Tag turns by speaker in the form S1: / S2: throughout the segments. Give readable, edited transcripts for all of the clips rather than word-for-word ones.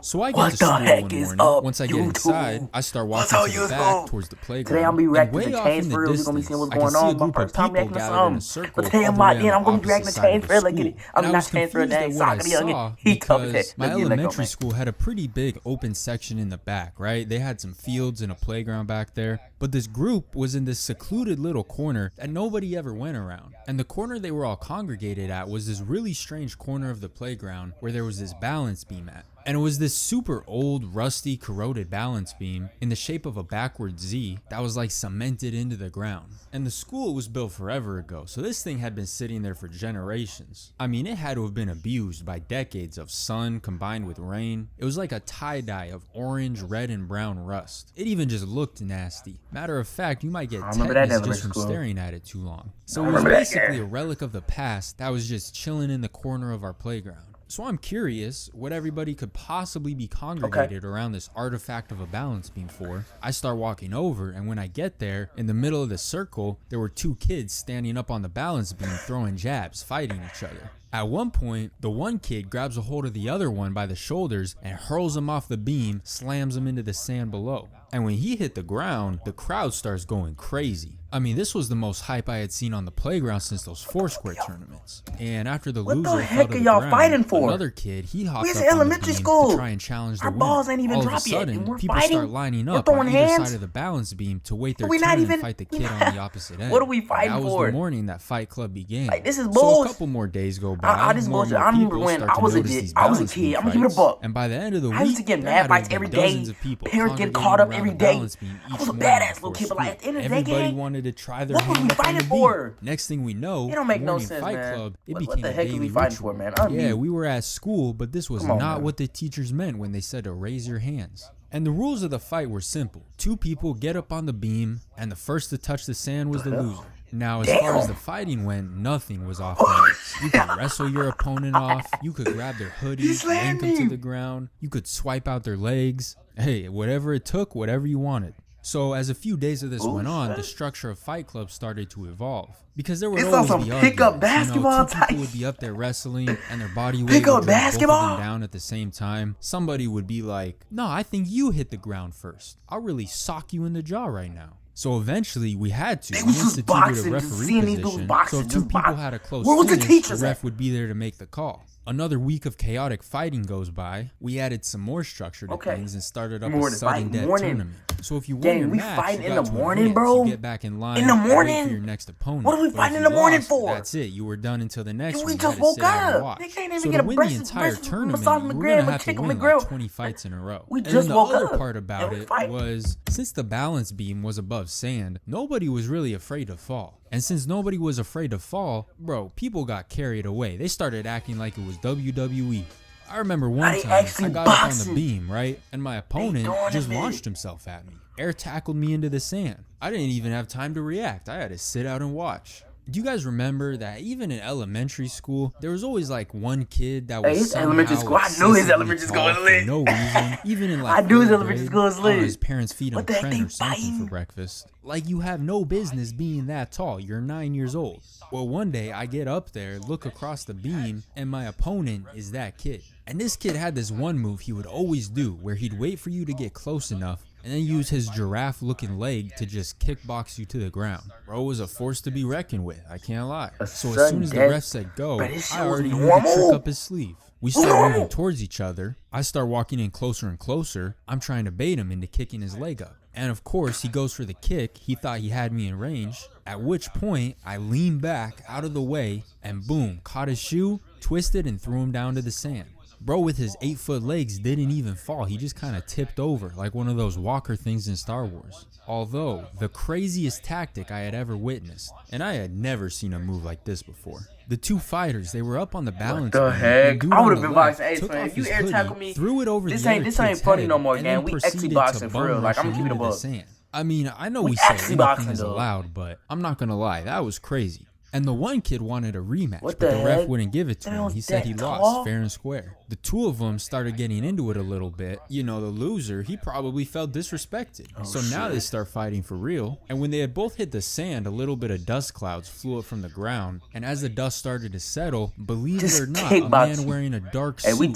S1: So I get
S2: What
S1: to
S2: the
S1: school
S2: heck
S1: one
S2: is
S1: morning.
S2: up,
S1: Once I get
S2: YouTube?
S1: inside, I start
S2: What's
S1: walking
S2: up,
S1: to the back
S2: YouTube?
S1: towards the playground.
S2: Today I'm gonna be
S1: And
S2: reacting
S1: way
S2: to
S1: off
S2: Change
S1: in the
S2: for Real. We're gonna be
S1: distance,
S2: seeing what's
S1: I can
S2: going
S1: see a
S2: on. My
S1: group of
S2: first time
S1: people
S2: reacting to
S1: gathered in a
S2: something.
S1: circle
S2: But today
S1: all
S2: I'm
S1: the way
S2: not
S1: on
S2: in.
S1: the
S2: I'm gonna be
S1: opposite
S2: reacting to
S1: side of
S2: Change
S1: the
S2: for Real. Look at
S1: school.
S2: it.
S1: And
S2: I'm
S1: I
S2: not
S1: was
S2: Change for Real.
S1: confused at
S2: Dang,
S1: what I
S2: SagaTheYoungin.
S1: saw
S2: He tough as
S1: because
S2: heck.
S1: my
S2: Look at it, let go,
S1: elementary
S2: man.
S1: school had a pretty big open section in the back, right? They had some fields and a playground back there. But this group was in this secluded little corner that nobody ever went around. And the corner they were all congregated at was this really strange corner of the playground where there was this balance beam at. And it was this super old, rusty, corroded balance beam in the shape of a backward Z that was like cemented into the ground. And the school was built forever ago, so this thing had been sitting there for generations. I mean, it had to have been abused by decades of sun combined with rain. It was like a tie-dye of orange, red, and brown rust. It even just looked nasty. Matter of fact, you might get tetanus just from staring at it too long. So it was basically a relic of the past that was just chilling in the corner of our playground. So I'm curious what everybody could possibly be congregated around this artifact of a balance beam for. I start walking over, and when I get there, in the middle of the circle, there were two kids standing up on the balance beam throwing jabs, fighting each other. At one point, the one kid grabs a hold of the other one by the shoulders and hurls him off the beam, slams him into the sand below. And when he hit the ground, the crowd starts going crazy. I mean, this was the most hype I had seen on the playground since those Foursquare tournaments. And after the loser fell to the ground, another kid, he hopped up on the beam to try and challenge the winner. All of a sudden, people start lining up on either side of the balance beam to wait their turn and fight the kid on the opposite end.
S2: What are we fighting for?
S1: That was the morning that Fight Club began.
S2: Like, this is
S1: So a
S2: bullshit.
S1: couple more days go by.
S2: This
S1: More
S2: bullshit.
S1: and
S2: I
S1: more
S2: remember
S1: people
S2: when
S1: start
S2: I
S1: to
S2: was a
S1: notice
S2: kid.
S1: these
S2: I was a
S1: balance beam
S2: kid. I'm gonna keep it a
S1: fights.
S2: buck.
S1: And by the end of the
S2: I used to
S1: week,
S2: get
S1: there
S2: mad
S1: had
S2: fights
S1: been
S2: every day.
S1: dozens of people
S2: Parents getting
S1: congregating
S2: caught up
S1: around
S2: every
S1: the
S2: day.
S1: balance beam
S2: I
S1: each
S2: was a
S1: morning
S2: badass
S1: before
S2: little kid, but like at the end of the day,
S1: Everybody
S2: gang,
S1: wanted to try their
S2: what were we
S1: hand up on
S2: fighting
S1: the
S2: for?
S1: beam. Next thing we know,
S2: It don't make no
S1: morning
S2: sense,
S1: Fight
S2: man.
S1: Club, it
S2: What
S1: became
S2: the
S1: a
S2: heck are
S1: daily
S2: we fighting
S1: ritual.
S2: for, man?
S1: Yeah, we were at school, but this was
S2: Come on,
S1: not
S2: man.
S1: what the teachers meant when they said to raise your hands. And the rules of the fight were simple. Two people get up on the beam, and the first to touch the sand was the loser. Now, as far as the fighting went, nothing was off limits. You could wrestle your opponent off, you could grab their hoodie, yank them to the ground, you could swipe out their legs. Hey, whatever it took, whatever you wanted. So as a few days of this went on, the structure of Fight Club started to evolve. Because there would always be
S2: pickup
S1: arguments. You know, two
S2: basketball
S1: people would be up there wrestling, and their body weight would drag both of them down at the same time. Somebody would be like, no, I think you hit the ground first. I'll really sock you in the jaw right now. So eventually, we had to. We instituted a referee position, so if two people had a close finish, the ref would be there to make the call. Another week of chaotic fighting goes by. We added some more structure to things and started up a sudden death tournament. So if you win your match, you got to advance. You get back in line and wait for your next opponent.
S2: What are we fighting in the morning for?
S1: That's it. You were done until the next one.
S2: We just woke up. They can't even get a
S1: win the entire tournament, we're going to have to win like 20 fights in a row.
S2: We just woke up.
S1: And the other part about it was, since the balance beam was above sand, nobody was really afraid to fall. And since nobody was afraid to fall, bro, people got carried away. They started acting like it was WWE. I remember one time, I got up on the beam, right? And my opponent just launched himself at me. Air tackled me into the sand. I didn't even have time to react. I had to sit out and watch. Do you guys remember that even in elementary school, there was always like one kid that was
S2: elementary school. I knew his elementary school was lit.
S1: For no reason. Even in like
S2: I knew his elementary school was lit.
S1: His parents feed him creme or something for breakfast. Like, you have no business being that tall. You're 9 years old. Well, one day I get up there, look across the beam, and my opponent is that kid. And this kid had this one move he would always do where he'd wait for you to get close enough and then use his giraffe-looking leg to just kickbox you to the ground. Bro was a force to be reckoned with, I can't lie. So as soon as the ref said go, I already knew the trick up his sleeve. We start moving towards each other. I start walking in closer and closer. I'm trying to bait him into kicking his leg up. And of course, he goes for the kick. He thought he had me in range. At which point, I lean back out of the way and boom, caught his shoe, twisted, and threw him down to the sand. Bro with his 8-foot legs didn't even fall. He just kind of tipped over like one of those walker things in Star Wars. Although, the craziest tactic I had ever witnessed, and I had never seen a move like this before. The two fighters, they were up on the balance beam.
S2: What the heck? I would have been boxing. Hey,
S1: took
S2: man,
S1: off
S2: if you
S1: his
S2: air
S1: hoodie,
S2: tackle me,
S1: threw it over
S2: this
S1: the
S2: ain't
S1: other
S2: this ain't
S1: kid's
S2: funny
S1: head,
S2: no more,
S1: and
S2: gang.
S1: then
S2: We actually
S1: proceeded
S2: boxing
S1: to
S2: for real.
S1: bum
S2: Like,
S1: rush
S2: I'm
S1: him
S2: keeping it
S1: into
S2: a
S1: the
S2: buck.
S1: sand. I mean, I know we say
S2: actually
S1: anything
S2: boxing,
S1: is
S2: though.
S1: allowed, but I'm not gonna lie, that was crazy. And the one kid wanted a rematch,
S2: What
S1: but
S2: the
S1: the ref
S2: heck?
S1: wouldn't give it to him. He said he lost fair and square. The two of them started getting into it a little bit. You know, the loser, he probably felt disrespected. So now they start fighting for real. And when they had both hit the sand, a little bit of dust clouds flew up from the ground. And as the dust started to settle, believe it or not, a man wearing a dark suit
S2: we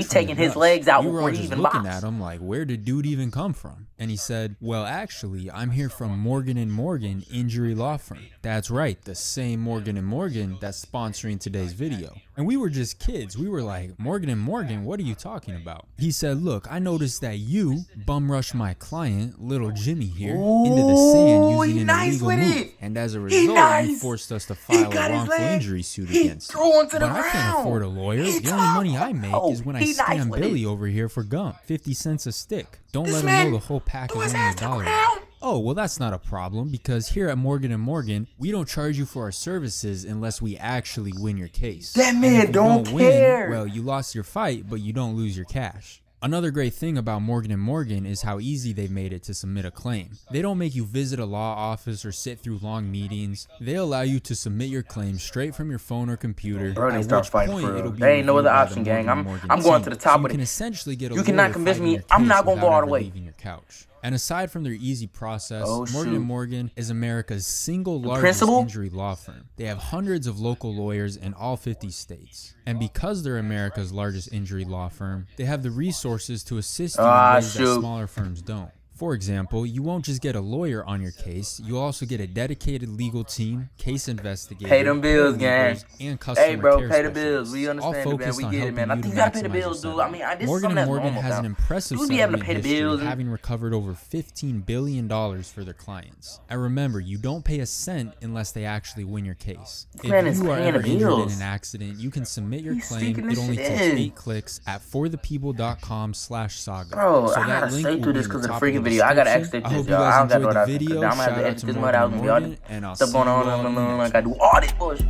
S2: taking his legs out.
S1: We were all just looking at him like, where did dude even come from? And he said, well, actually, I'm here from Morgan & Morgan Injury Law Firm. That's right, the same Morgan & Morgan that's sponsoring today's video. And we were just kids. We were like, Morgan & Morgan, what are you talking about? He said, look, I noticed that you bum rushed my client, little Jimmy here, into the sand using an illegal move. And as a result, you forced us to file a wrongful injury suit against you. But I can't afford a lawyer. The only money I make is when I scam Billy over here for gum. 50 cents a stick. Don't let him know the whole pack is only $1. Oh, well, that's not a problem, because here at Morgan & Morgan, we don't charge you for our services unless we actually win your case.
S2: That man don't care.
S1: Win, well, you lost your fight, but you don't lose your cash. Another great thing about Morgan & Morgan is how easy they've made it to submit a claim. They don't make you visit a law office or sit through long meetings. They allow you to submit your claim straight from your phone or computer.
S2: Bro, they start fighting for real. There ain't no other option, gang. I'm going to the top of it.
S1: You can essentially get a
S2: You cannot convince me. I'm not going to go all the way.
S1: Your couch. And aside from their easy process, Morgan & Morgan is America's single largest injury law firm. They have hundreds of local lawyers in all 50 states. And because they're America's largest injury law firm, they have the resources to assist you in ways that smaller firms don't. For example, you won't just get a lawyer on your case, you'll also get a dedicated legal team, case investigator,
S2: pay them bills, gang,
S1: and customer care
S2: Hey, bro, pay the
S1: specialists,
S2: bills. We understand it, man. We get it, man. I think you gotta pay the bills, dude. I mean, this
S1: Morgan
S2: is something
S1: & Morgan
S2: that's
S1: has an impressive
S2: Dude, be having to
S1: settlement
S2: pay the
S1: history,
S2: bills.
S1: having recovered over $15 billion for their clients. And remember, you don't pay a cent unless they actually win your case.
S2: Man,
S1: if you are ever injured in
S2: bills.
S1: an accident, you can submit your claim. It only takes 8 clicks at forthepeople.com/saga.
S2: Bro,
S1: So
S2: I
S1: that
S2: gotta
S1: link
S2: stay
S1: will
S2: through
S1: be
S2: this
S1: in the
S2: because of the
S1: top
S2: freaking
S1: the
S2: video. I gotta
S1: description.
S2: exit
S1: I
S2: this,
S1: hope you
S2: y'all. I
S1: guys
S2: don't got
S1: enjoyed
S2: no
S1: the video.
S2: I'm gonna have
S1: Shout
S2: to
S1: out
S2: edit
S1: to
S2: this
S1: Morgan
S2: one out.
S1: &
S2: Y'all
S1: Morgan, and I'll see
S2: stuff
S1: you
S2: going
S1: all in the
S2: on.
S1: next
S2: I gotta do all this bullshit.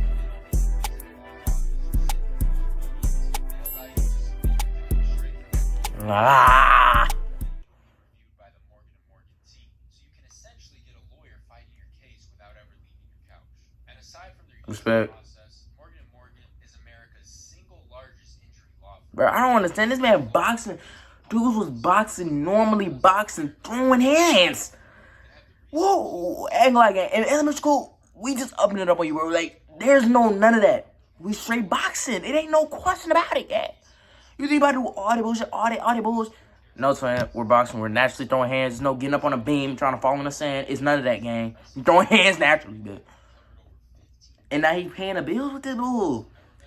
S2: Ah! Respect. Bro, I don't understand. This man boxing. Dude was boxing, normally boxing, throwing hands. Whoa, acting like in elementary school, we just upping it up on you, bro. Like, there's none of that. We straight boxing. It ain't no question about it, yeah. You think about to do all that bullshit, all that bullshit. No, twin, we're boxing. We're naturally throwing hands. There's no getting up on a beam, trying to fall in the sand. It's none of that, gang. You're throwing hands naturally, dude. And now he paying the bills with this dude.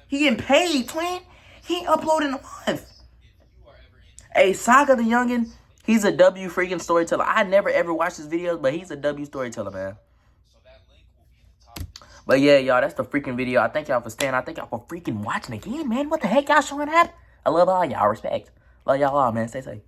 S2: He getting paid, twin. He ain't uploading a month. Hey, SagaTheYoungin, he's a W freaking storyteller. I never ever watched his videos, but he's a W storyteller, man. But yeah, y'all, that's the freaking video. I thank y'all for staying. I thank y'all for freaking watching again, man. What the heck y'all showing up? I love all y'all. Respect. Love y'all all, man. Stay safe.